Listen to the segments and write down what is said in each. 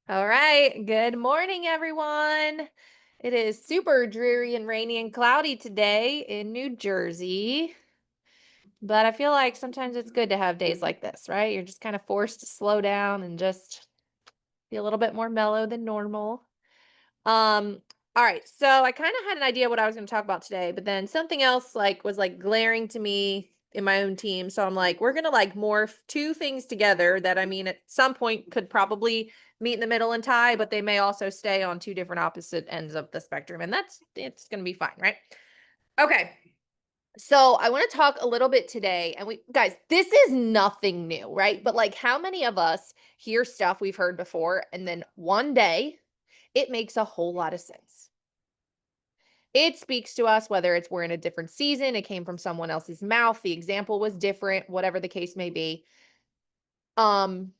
All right. Good morning, everyone. It is super dreary and rainy and cloudy today in New Jersey. But I feel like sometimes it's good to have days like this, right? You're just kind of forced to slow down and just be a little bit more mellow than normal. Um, all right. So I kind of had an idea what I was going to talk about today, but then something else was glaring to me in my own team. So I'm like, we're going to morph two things together that at some point could probably meet in the middle and tie, but they may also stay on two different opposite ends of the spectrum. And it's going to be fine, right? Okay. So I want to talk a little bit today, and we guys, this is nothing new, right? But how many of us hear stuff we've heard before, and then one day it makes a whole lot of sense. It speaks to us whether it's we're in a different season, it came from someone else's mouth, the example was different, whatever the case may be. Um,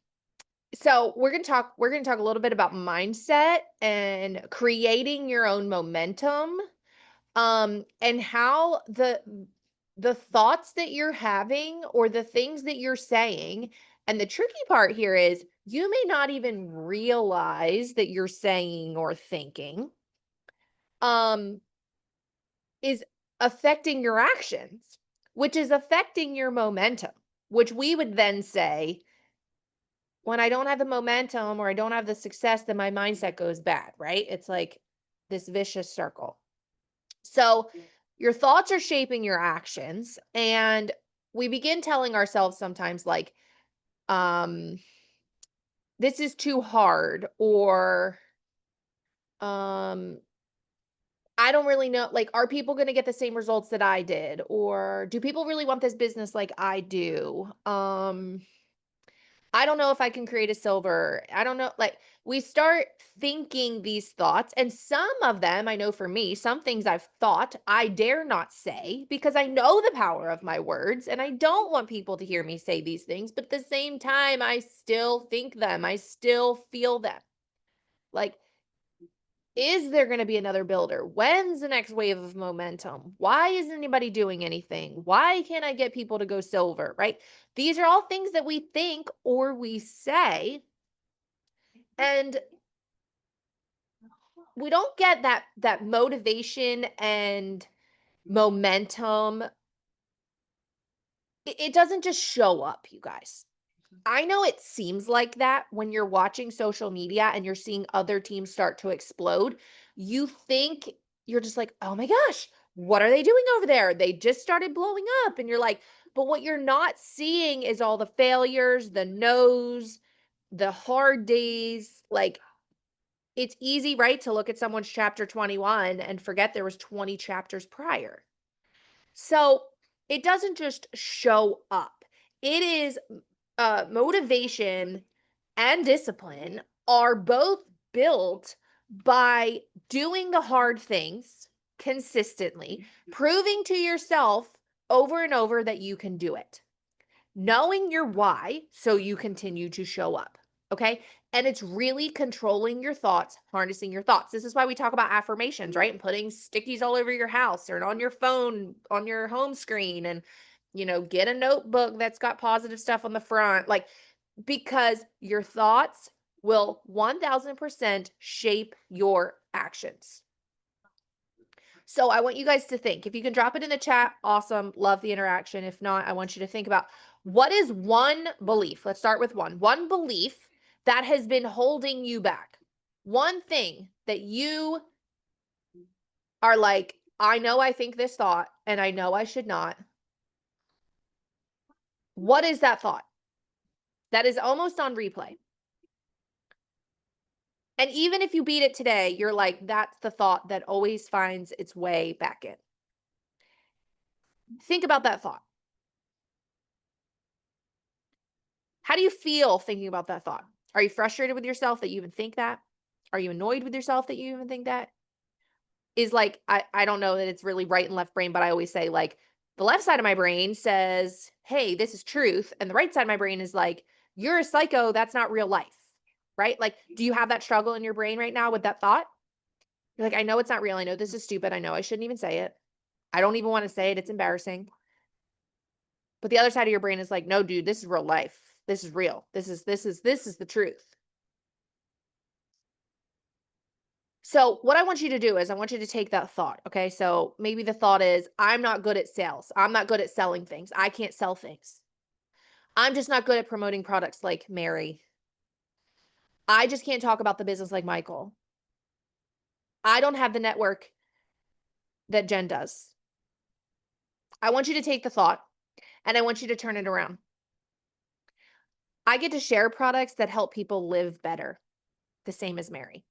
so we're going to talk a little bit about mindset and creating your own momentum, and how the thoughts that you're having or the things that you're saying, and the tricky part here is you may not even realize that you're saying or thinking, um is affecting your actions, which is affecting your momentum, which we would then say, when I don't have the momentum or I don't have the success, then my mindset goes bad, right? It's like this vicious circle. So your thoughts are shaping your actions, and we begin telling ourselves sometimes um, this is too hard, or um, I don't really know, are people gonna get the same results that I did? Or do people really want this business like I do? I don't know if I can create a silver. I don't know. We start thinking these thoughts, and some of them, I know for me, some things I've thought I dare not say because I know the power of my words and I don't want people to hear me say these things. But at the same time, I still think them, I still feel them. Like, is there going to be another builder? When's the next wave of momentum? Why isn't anybody doing anything? Why can't I get people to go silver? Right? These are all things that we think or we say, and we don't get that motivation and momentum. It doesn't just show up, you guys. I know it seems like that when you're watching social media and you're seeing other teams start to explode. You think, you're just like, "Oh my gosh, what are they doing over there? They just started blowing up." And you're like, but what you're not seeing is all the failures, the no's, the hard days. It's easy, right, to look at someone's chapter 21 and forget there was 20 chapters prior. So, it doesn't just show up. It is motivation and discipline are both built by doing the hard things consistently, proving to yourself over and over that you can do it, knowing your why so you continue to show up. Okay. And it's really controlling your thoughts, harnessing your thoughts. This is why we talk about affirmations, right? And putting stickies all over your house or on your phone, on your home screen, and, get a notebook that's got positive stuff on the front. Because your thoughts will 1000% shape your actions. So I want you guys to think. If you can drop it in the chat, awesome. Love the interaction. If not, I want you to think about, what is one belief? Let's start with one. One belief that has been holding you back. One thing that you are like, I know I think this thought and I know I should not. What is that thought? That is almost on replay. And even if you beat it today, you're like, that's the thought that always finds its way back in. Think about that thought. How do you feel thinking about that thought? Are you frustrated with yourself that you even think that? Are you annoyed with yourself that you even think that? I don't know that it's really right and left brain, but I always say, the left side of my brain says, "Hey, this is truth." And the right side of my brain is like, "You're a psycho, that's not real life." Right? Do you have that struggle in your brain right now with that thought? You're like, "I know it's not real. I know this is stupid. I know I shouldn't even say it. I don't even want to say it. It's embarrassing." But the other side of your brain is like, "No, dude, this is real life. This is real. This is the truth." So what I want you to do is I want you to take that thought. Okay. So maybe the thought is, I'm not good at sales. I'm not good at selling things. I can't sell things. I'm just not good at promoting products like Mary. I just can't talk about the business like Michael. I don't have the network that Jen does. I want you to take the thought and I want you to turn it around. I get to share products that help people live better, the same as Mary.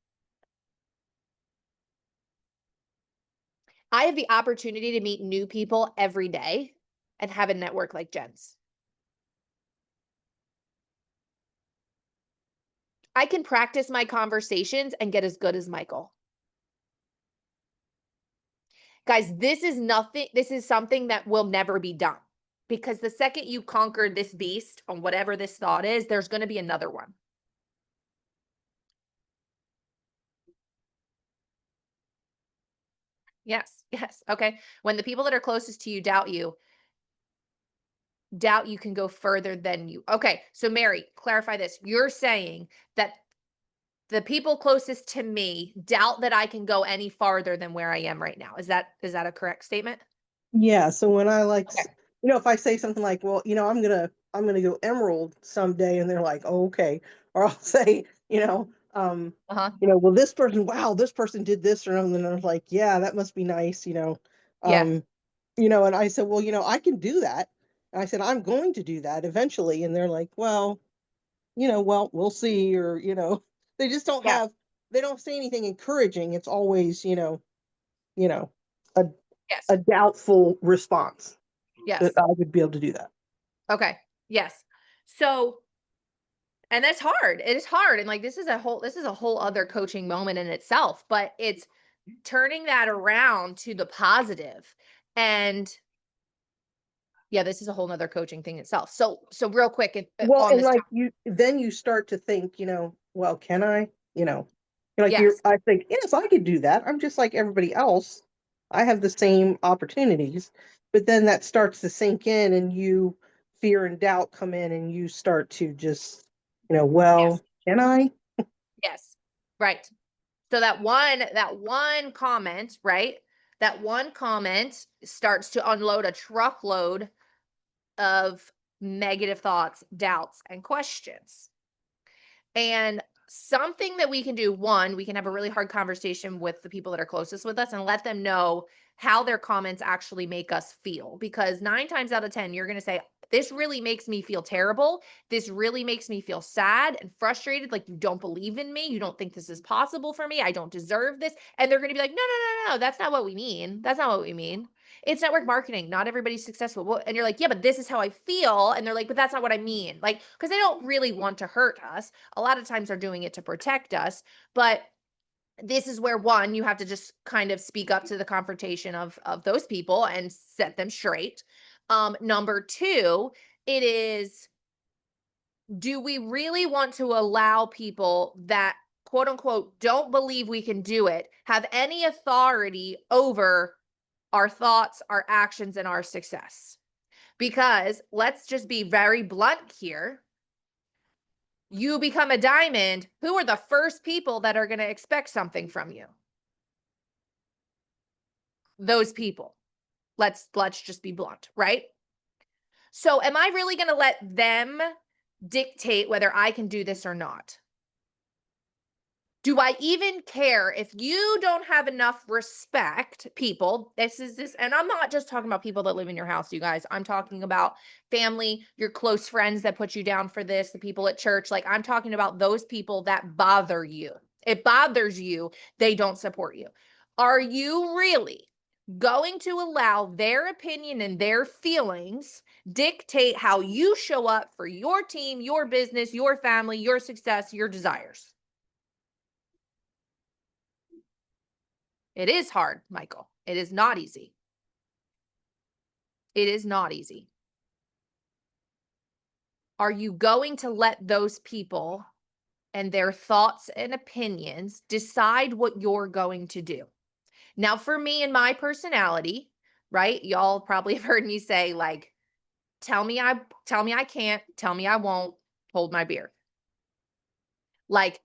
I have the opportunity to meet new people every day and have a network like Jen's. I can practice my conversations and get as good as Michael. Guys, this is something that will never be done. Because the second you conquer this beast on whatever this thought is, there's going to be another one. Yes, yes. Okay. When the people that are closest to you doubt you can go further than you. Okay. So, Mary, clarify this. You're saying that the people closest to me doubt that I can go any farther than where I am right now. Is that a correct statement? Yeah. So when I Okay. if I say something like, well, I'm gonna go Emerald someday, and they're like, oh, okay. Or I'll say, Uh-huh. well, this person did this, or something, and I'm like, yeah, that must be nice, Yeah. um, and I said, well, I can do that. And I said, I'm going to do that eventually. And they're like, well, well, we'll see, or, they just don't Yeah. have, they don't say anything encouraging. It's always, you know, a, Yes. a doubtful response that Yes. I would be able to do that. Okay. Yes. So, and that's hard. It is hard. And like this is a whole other coaching moment in itself, but it's turning that around to the positive. And yeah, this is a whole nother coaching thing itself. So real quick Well, on and this like topic. then you start to think, well, can I, Yes. I think, yes, I could do that. I'm just like everybody else. I have the same opportunities, but then that starts to sink in, and fear and doubt come in, and you start to just, Yes. well, can I? Yes. Right. So that one comment, right? That one comment starts to unload a truckload of negative thoughts, doubts, and questions. And something that we can do, one, we can have a really hard conversation with the people that are closest with us and let them know how their comments actually make us feel. Because 9 times out of 10, you're going to say, this really makes me feel terrible. This really makes me feel sad and frustrated. Like, you don't believe in me. You don't think this is possible for me. I don't deserve this. And they're going to be like, no, no, no, no. That's not what we mean. That's not what we mean. It's network marketing. Not everybody's successful. Well, and you're like, yeah, but this is how I feel. And they're like, but that's not what I mean. Like, because they don't really want to hurt us. A lot of times they're doing it to protect us. But this is where, one, you have to just kind of speak up to the confrontation of those people and set them straight. Number two, it is, do we really want to allow people that quote unquote don't believe we can do it have any authority over our thoughts, our actions, and our success? Because let's just be very blunt here. You become a diamond, who are the first people that are going to expect something from you? Those people. Let's just be blunt, right? So am I really going to let them dictate whether I can do this or not? Do I even care if you don't have enough respect, people? This, and I'm not just talking about people that live in your house, you guys. I'm talking about family, your close friends that put you down for this, the people at church. Like, I'm talking about those people that bother you. It bothers you, they don't support you. Are you really going to allow their opinion and their feelings dictate how you show up for your team, your business, your family, your success, your desires? It is hard, Michael. It is not easy. It is not easy. Are you going to let those people and their thoughts and opinions decide what you're going to do? Now, for me and my personality, right? Y'all probably have heard me say, like, tell me I can't, tell me I won't, hold my beer. Like,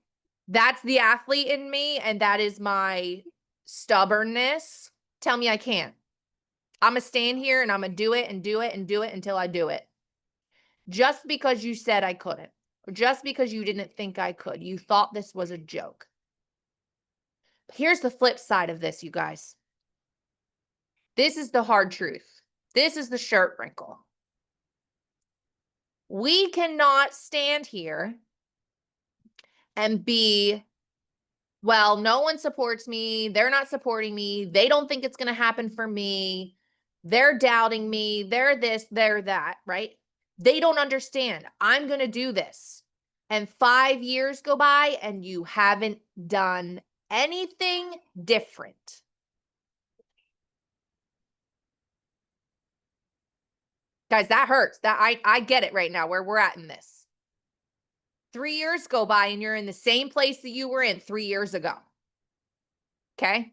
That's the athlete in me, and that is my stubbornness. Tell me I can't. I'm going to stand here and I'm going to do it and do it and do it until I do it. Just because you said I couldn't, or just because you didn't think I could, you thought this was a joke. Here's the flip side of this, you guys. This is the hard truth. This is the shirt wrinkle. We cannot stand here and be, well, no one supports me. They're not supporting me. They don't think it's going to happen for me. They're doubting me. They're this, they're that, right? They don't understand. I'm going to do this. And 5 years go by and you haven't done anything different. Guys, that hurts. That I get it right now where we're at in this. 3 years go by and you're in the same place that you were in 3 years ago. Okay?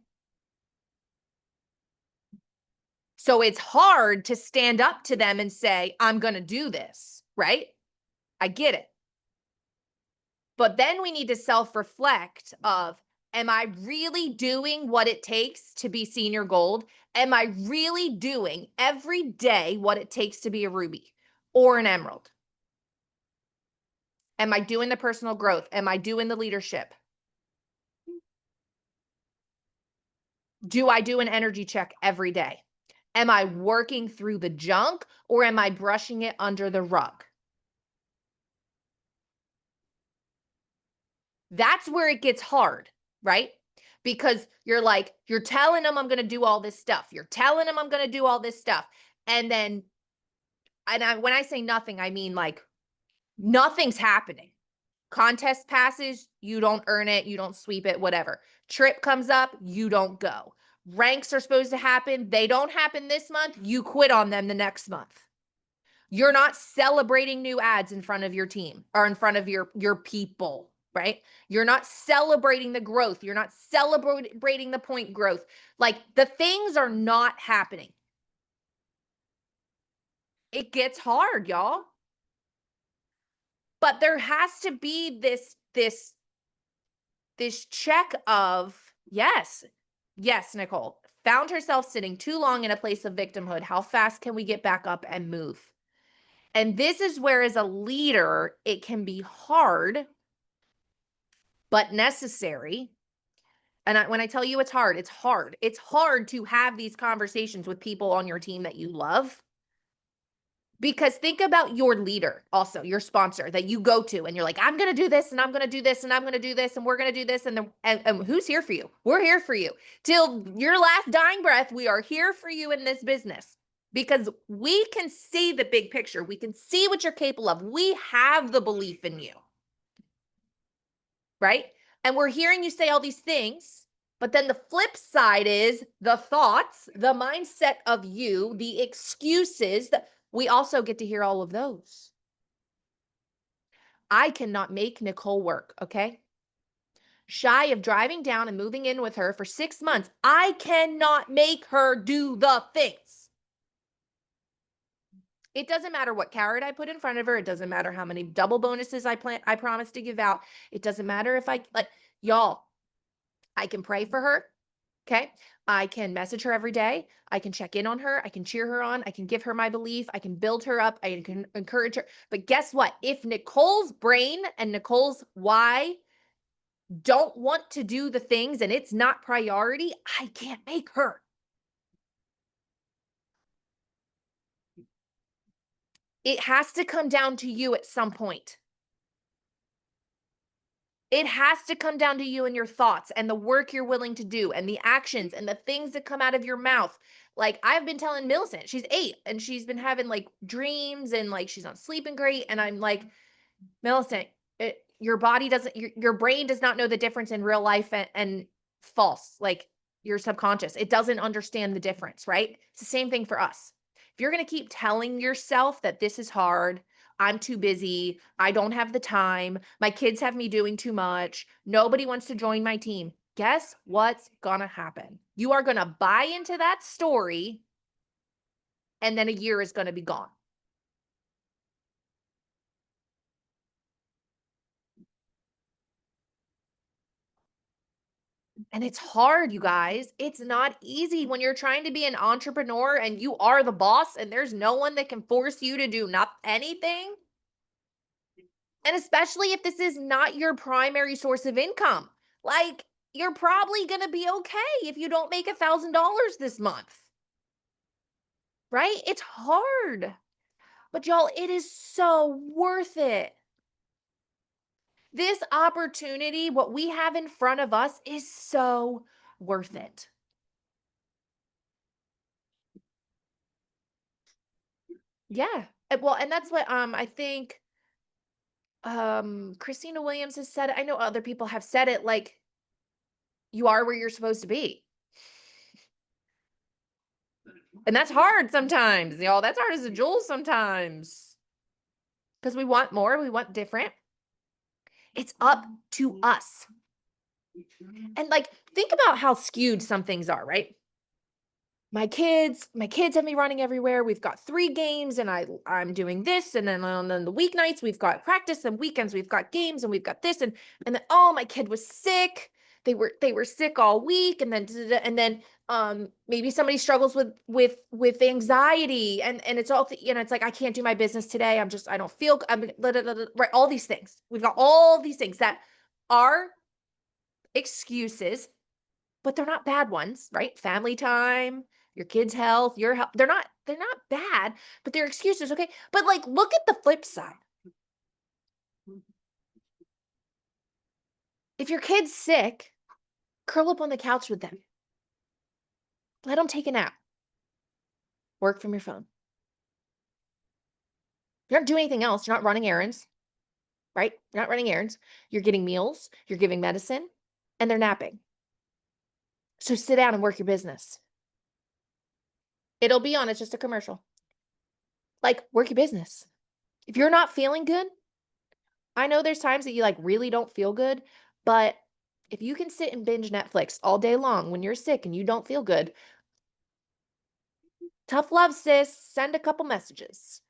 So it's hard to stand up to them and say, I'm going to do this, right? I get it. But then we need to self-reflect of, am I really doing what it takes to be senior gold? Am I really doing every day what it takes to be a ruby or an emerald? Am I doing the personal growth? Am I doing the leadership? Do I do an energy check every day? Am I working through the junk or am I brushing it under the rug? That's where it gets hard, right? Because you're like, you're telling them I'm going to do all this stuff. You're telling them I'm going to do all this stuff. And then, when I say nothing, I mean like nothing's happening. Contest passes, you don't earn it, you don't sweep it, whatever. Trip comes up, you don't go. Ranks are supposed to happen. They don't happen this month. You quit on them the next month. You're not celebrating new ads in front of your team or in front of your people, right? You're not celebrating the growth. You're not celebrating the point growth. Like the things are not happening. It gets hard, y'all. But there has to be this check of, yes, Nicole, found herself sitting too long in a place of victimhood. How fast can we get back up and move? And this is where, as a leader, it can be hard, but necessary. And when I tell you it's hard, it's hard. It's hard to have these conversations with people on your team that you love. Because think about your leader, also your sponsor that you go to and you're like, I'm going to do this and I'm going to do this and I'm going to do this and we're going to do this. And who's here for you? We're here for you. Till your last dying breath, we are here for you in this business because we can see the big picture. We can see what you're capable of. We have the belief in you, right? And we're hearing you say all these things, but then the flip side is the thoughts, the mindset of you, the excuses that we also get to hear all of those. I cannot make Nicole work, okay? Shy of driving down and moving in with her for 6 months, I cannot make her do the things. It doesn't matter what carrot I put in front of her. It doesn't matter how many double bonuses I promise to give out. It doesn't matter if y'all, I can pray for her. Okay. I can message her every day. I can check in on her. I can cheer her on. I can give her my belief. I can build her up. I can encourage her. But guess what? If Nicole's brain and Nicole's why don't want to do the things and it's not priority, I can't make her. It has to come down to you at some point. It has to come down to you and your thoughts and the work you're willing to do and the actions and the things that come out of your mouth. Like I've been telling Millicent, she's 8 and she's been having like dreams and like she's not sleeping great. And I'm like, Millicent, your body doesn't, your brain does not know the difference in real life and false, like your subconscious. It doesn't understand the difference, right? It's the same thing for us. If you're going to keep telling yourself that this is hard, I'm too busy, I don't have the time, my kids have me doing too much, nobody wants to join my team, guess what's going to happen? You are going to buy into that story and then a year is going to be gone. And it's hard, you guys. It's not easy when you're trying to be an entrepreneur and you are the boss and there's no one that can force you to do not anything. And especially if this is not your primary source of income. Like, you're probably going to be okay if you don't make $1,000 this month. Right? It's hard. But y'all, it is so worth it. This opportunity, what we have in front of us, is so worth it. Yeah. Well, and that's what I think Christina Williams has said it. I know other people have said it, like, you are where you're supposed to be. And that's hard sometimes, y'all. That's hard as a jewel sometimes. Because we want more, we want different. It's up to us. And like, think about how skewed some things are, right? My kids have me running everywhere. We've got 3 games and I'm doing this. And then on the weeknights, we've got practice, and weekends we've got games, and we've got this. And then, oh, my kid was sick. They were sick all week. And then maybe somebody struggles with anxiety, and it's all, it's like, I can't do my business today. I don't feel, right. All these things. We've got all these things that are excuses, but they're not bad ones, right? Family time, your kids' health, your health. They're not bad, but they're excuses, okay? But like, look at the flip side. If your kid's sick, curl up on the couch with them. Let them take a nap. Work from your phone. You're not doing anything else. You're not running errands, right? You're not running errands. You're getting meals, you're giving medicine, and they're napping. So sit down and work your business. It'll be on, it's just a commercial. Like, work your business. If you're not feeling good, I know there's times that you like really don't feel good, but if you can sit and binge Netflix all day long when you're sick and you don't feel good, tough love, sis. Send a couple messages.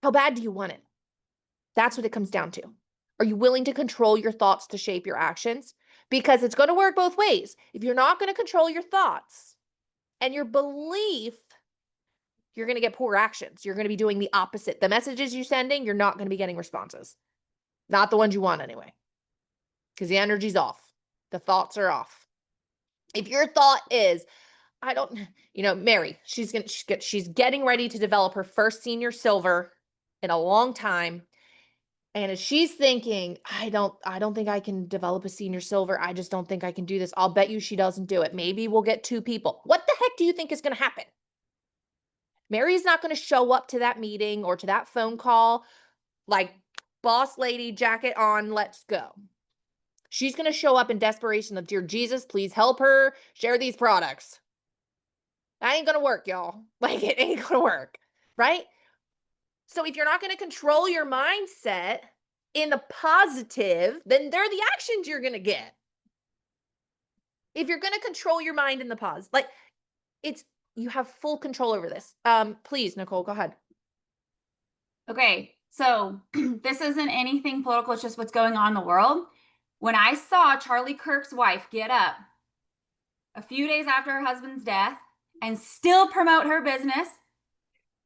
How bad do you want it? That's what it comes down to. Are you willing to control your thoughts to shape your actions? Because it's going to work both ways. If you're not going to control your thoughts and your belief, you're going to get poor actions. You're going to be doing the opposite. The messages you're sending, you're not going to be getting responses. Not the ones you want anyway. Because the energy's off. The thoughts are off. If your thought is, I don't, Mary, she's getting ready to develop her first senior silver in a long time. And as she's thinking, I don't think I can develop a senior silver. I just don't think I can do this. I'll bet you she doesn't do it. Maybe we'll get 2 people. What the heck do you think is going to happen? Mary's not going to show up to that meeting or to that phone call like, boss lady, jacket on, let's go. She's going to show up in desperation of, dear Jesus, please help her share these products. That ain't going to work, y'all. Like, it ain't going to work, right? So if you're not going to control your mindset in the positive, then they're the actions you're going to get. If you're going to control your mind in the positive, like, you have full control over this. Please, Nicole, go ahead. Okay, so this isn't anything political. It's just what's going on in the world. When I saw Charlie Kirk's wife get up a few days after her husband's death and still promote her business,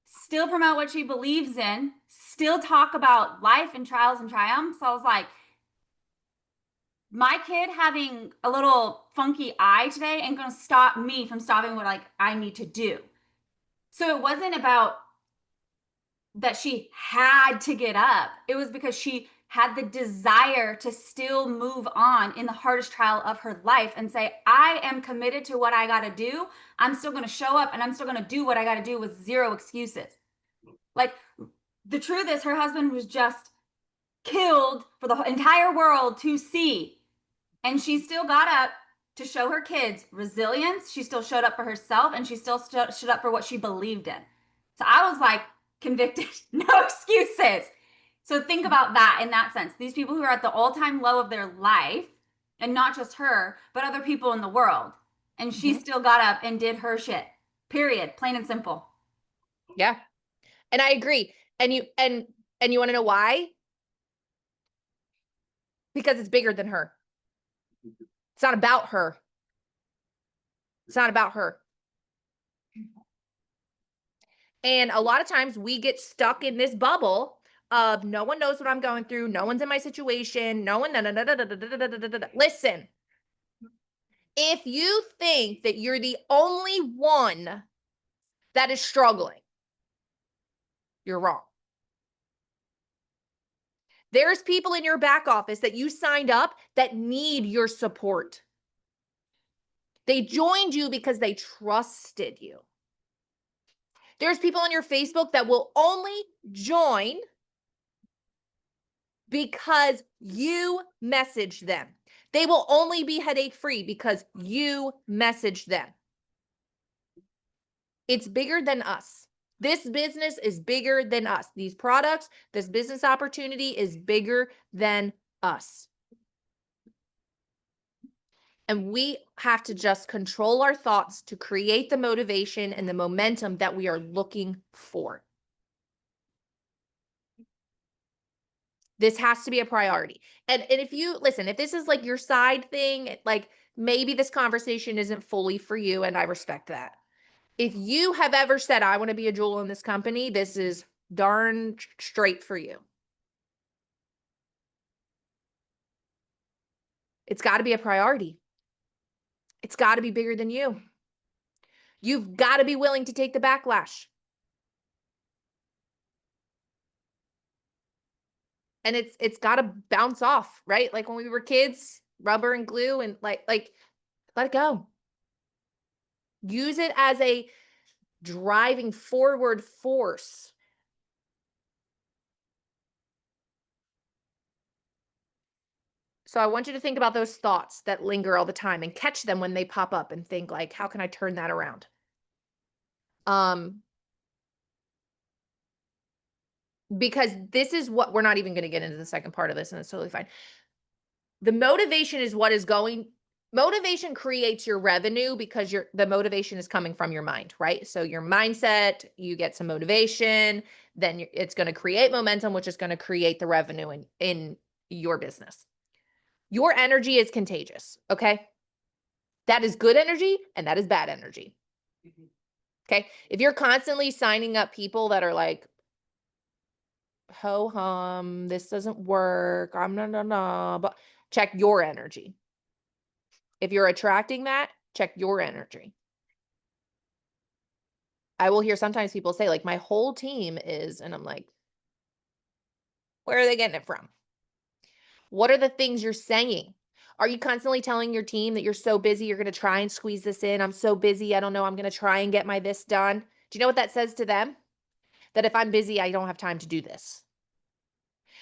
still promote what she believes in, still talk about life and trials and triumphs, I was like, my kid having a little funky eye today ain't going to stop me from stopping what I need to do. So it wasn't about that she had to get up. It was because she had the desire to still move on in the hardest trial of her life and say, I am committed to what I got to do. I'm still going to show up and I'm still going to do what I got to do with 0 excuses. Like, the truth is, her husband was just killed for the entire world to see. And she still got up to show her kids resilience. She still showed up for herself, and she still stood up for what she believed in. So I was like, convicted, no excuses. So think about that in that sense. These people who are at the all-time low of their life, and not just her, but other people in the world. And she still got up and did her shit. Period. Plain and simple. Yeah. And I agree. And And you want to know why? Because it's bigger than her. It's not about her. It's not about her. And a lot of times we get stuck in this bubble of no one knows what I'm going through. No one's in my situation. No one. Listen, if you think that you're the only one that is struggling, you're wrong. There's people in your back office that you signed up that need your support. They joined you because they trusted you. There's people on your Facebook that will only join because you messaged them. They will only be headache free because you messaged them. It's bigger than us. This business is bigger than us. These products, this business opportunity is bigger than us. And we have to just control our thoughts to create the motivation and the momentum that we are looking for. This has to be a priority. And if you listen, if this is like your side thing, like maybe this conversation isn't fully for you, and I respect that. If you have ever said, I want to be a jewel in this company, this is darn straight for you. It's got to be a priority. It's got to be bigger than you. You've got to be willing to take the backlash. And it's got to bounce off, right? Like when we were kids, rubber and glue, and like let it go. Use it as a driving forward force. So I want you to think about those thoughts that linger all the time and catch them when they pop up and think like, how can I turn that around? Because this is what we're not even going to get into the second part of this, and it's totally fine. The motivation is what is going. Motivation creates your revenue because the motivation is coming from your mind, right? So your mindset, you get some motivation, then it's going to create momentum, which is going to create the revenue in your business. Your energy is contagious, okay? That is good energy and that is bad energy. Okay? If you're constantly signing up people that are like, ho hum, this doesn't work, but check your energy. If you're attracting that, check your energy. I will hear sometimes people say like, my whole team is, and I'm like, where are they getting it from? What are the things you're saying? Are you constantly telling your team that you're so busy, you're going to try and squeeze this in? I'm so busy, I don't know, I'm going to try and get my this done. Do you know what that says to them? That if I'm busy, I don't have time to do this.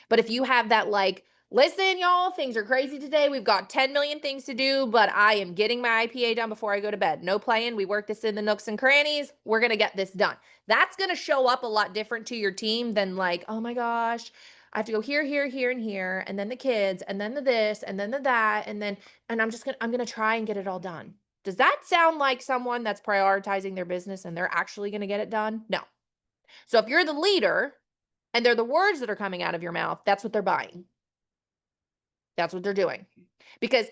But if you have that like, listen, y'all, things are crazy today. We've got 10 million things to do, but I am getting my IPA done before I go to bed. No playing. We work this in the nooks and crannies. We're going to get this done. That's going to show up a lot different to your team than like, oh my gosh, I have to go here, here, here, and here, and then the kids, and then the this, and then the that, and I'm going to try and get it all done. Does that sound like someone that's prioritizing their business and they're actually going to get it done? No. So if you're the leader and they're the words that are coming out of your mouth, that's what they're buying. That's what they're doing. Because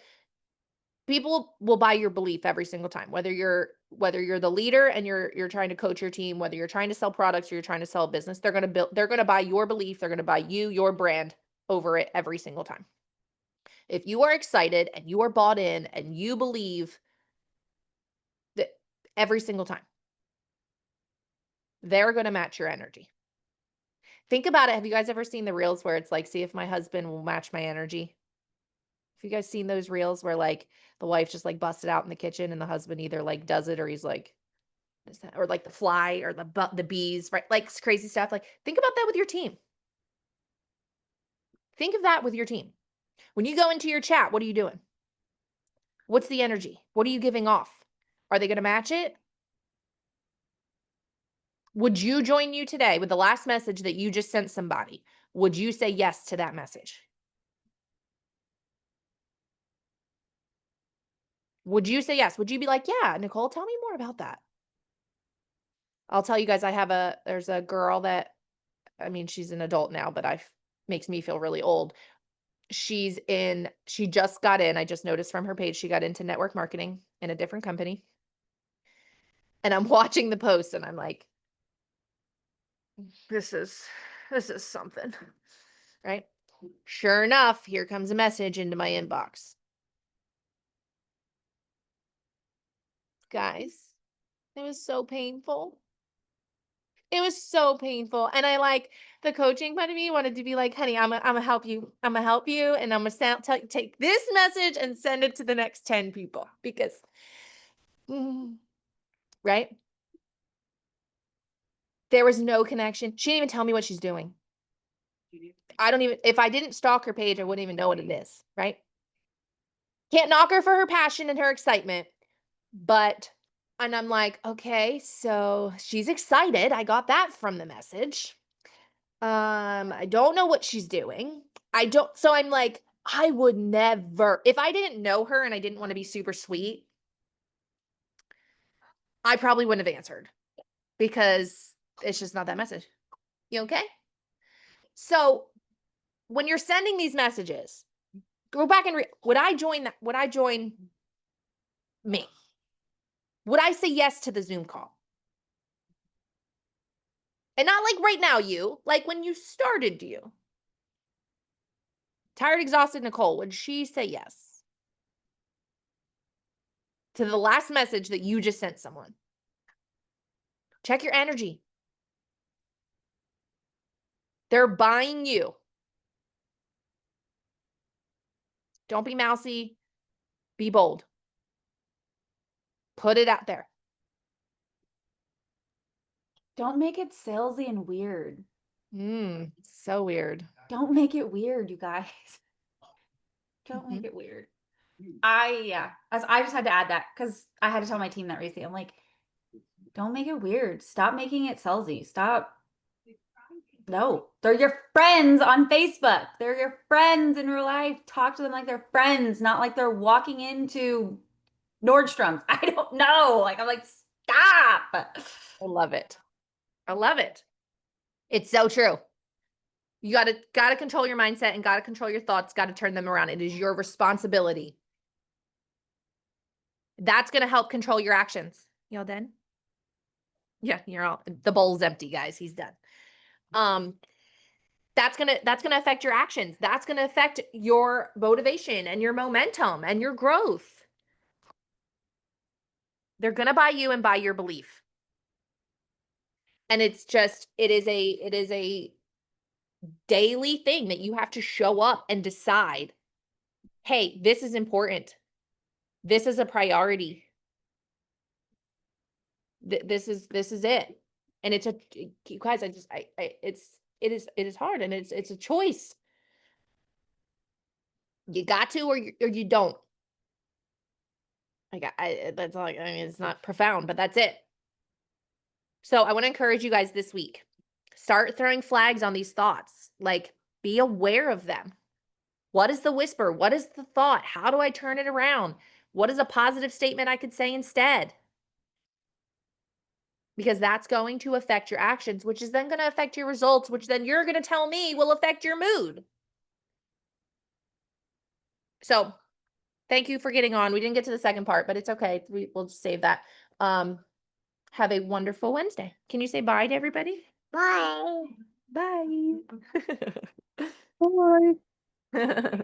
people will buy your belief every single time, whether you're the leader and you're trying to coach your team, whether you're trying to sell products or you're trying to sell a business, they're going to buy your belief, they're going to buy your brand over it every single time. If you are excited and you are bought in and you believe that every single time, they're going to match your energy. Think about it. Have you guys ever seen the reels where it's like, see if my husband will match my energy? Have you guys seen those reels where like the wife just like busted out in the kitchen and the husband either like does it or he's like, what is that? Or like the fly or the bees, right? Like crazy stuff. Like think about that with your team. Think of that with your team. When you go into your chat, what are you doing? What's the energy? What are you giving off? Are they going to match it? Would you join you today with the last message that you just sent somebody? Would you say yes to that message? Would you say yes? Would you be like, yeah, Nicole, tell me more about that? I'll tell you guys, there's a girl that I mean, she's an adult now, but makes me feel really old. She just got in. I just noticed from her page, she got into network marketing in a different company. And I'm watching the post and I'm like, this is something, right? Sure enough, here comes a message into my inbox. Guys, it was so painful. It was so painful. And I like the coaching part of me wanted to be like, honey, I'm gonna help you. I'm gonna help you. And I'm gonna take this message and send it to the next 10 people because, right? There was no connection. She didn't even tell me what she's doing. If I didn't stalk her page, I wouldn't even know what it is, right? Can't knock her for her passion and her excitement, and I'm like, okay, so she's excited. I got that from the message. I don't know what she's doing. So I'm like, I would never, if I didn't know her and I didn't want to be super sweet, I probably wouldn't have answered because it's just not that message. You okay? So when you're sending these messages, go back and would I join me? Would I say yes to the Zoom call? And not like right now, like when you started, Tired, exhausted Nicole, would she say yes to the last message that you just sent someone? Check your energy. They're buying you. Don't be mousy. Be bold. Put it out there. Don't make it salesy and weird. So weird. Don't make it weird, you guys. Don't make it weird. I just had to add that because I had to tell my team that recently. I'm like, don't make it weird. Stop making it salesy. Stop. No, they're your friends on Facebook. They're your friends in real life. Talk to them like they're friends, not like they're walking into Nordstrom's. I don't know. Like, I'm like, stop. I love it. I love it. It's so true. You gotta control your mindset and gotta control your thoughts, gotta turn them around. It is your responsibility. That's gonna help control your actions. Y'all done? Yeah, the bowl's empty, guys. He's done. That's gonna affect your actions. That's gonna affect your motivation and your momentum and your growth. They're gonna buy you and buy your belief. And it is a daily thing that you have to show up and decide, hey, this is important. This is a priority. This is it. And you guys, it is hard and it's a choice. You got to, or you don't. That's all. I mean, it's not profound, but that's it. So I want to encourage you guys this week. Start throwing flags on these thoughts. Like, be aware of them. What is the whisper? What is the thought? How do I turn it around? What is a positive statement I could say instead? Because that's going to affect your actions, which is then going to affect your results, which then you're going to tell me will affect your mood. So thank you for getting on. We didn't get to the second part, but it's okay. We'll just save that. Have a wonderful Wednesday. Can you say bye to everybody? Bye. Bye. Bye.